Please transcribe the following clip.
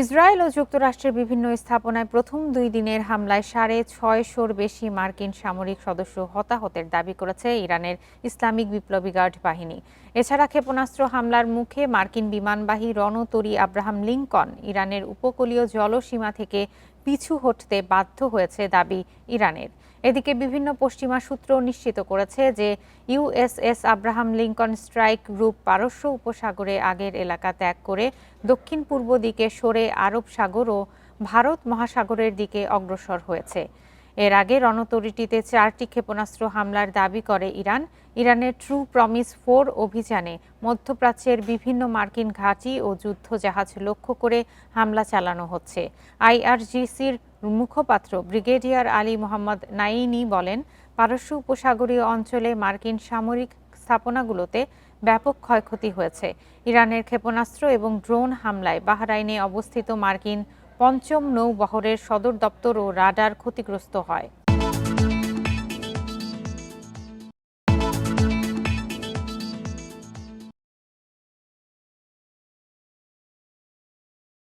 Israel ও যুক্তরাষ্ট্রের বিভিন্ন স্থাপনায় প্রথম ২ দিনের হামলায় ৬৫০-র বেশি মার্কিন সামরিক সদস্য হতাহতের দাবি করেছে ইরানের ইসলামিক বিপ্লবী গার্ড বাহিনী। এছাড়া ক্ষেপণাস্ত্র হামলার মুখে মার্কিন বিমানবাহী রণতরী আব্রাহাম লিঙ্কন ইরানের উপকূলীয় জলসীমা থেকে পিছু হটতে বাধ্য হয়েছে দাবি ইরানের। এদিকে বিভিন্ন পশ্চিমা সূত্র নিশ্চিত করেছে যে USS Abraham Lincoln strike group পারস্য উপসাগরে আগের এলাকা ত্যাগ করে দক্ষিণ পূর্ব দিকে সরে আরব সাগর ও ভারত মহাসাগরের দিকে অগ্রসর হয়েছে। এর আগে রণতরীটিতে ৪টি ক্ষেপণাস্ত্র হামলার দাবি করে ইরান। ইরানের ট্রু প্রমিস 4 অভিযানে মধ্যপ্রাচ্যের বিভিন্ন মার্কিন ঘাঁটি ও যুদ্ধজাহাজ লক্ষ্য করে হামলা চালানো হচ্ছে। আইআরজিসির মুখপাত্র ব্রিগেডিয়ার আলী মোহাম্মদ নাইনি বলেন, পারস্য উপসাগরীয় অঞ্চলে মার্কিন সামরিক স্থাপনাগুলোতে ব্যাপক ক্ষয়ক্ষতি হয়েছে। ইরানের ক্ষেপণাস্ত্র এবং ড্রোন হামলায় বাহরাইনে অবস্থিত মার্কিন পঞ্চম নৌবহরের সদর দপ্তর ও রাডার ক্ষতিগ্রস্ত হয়।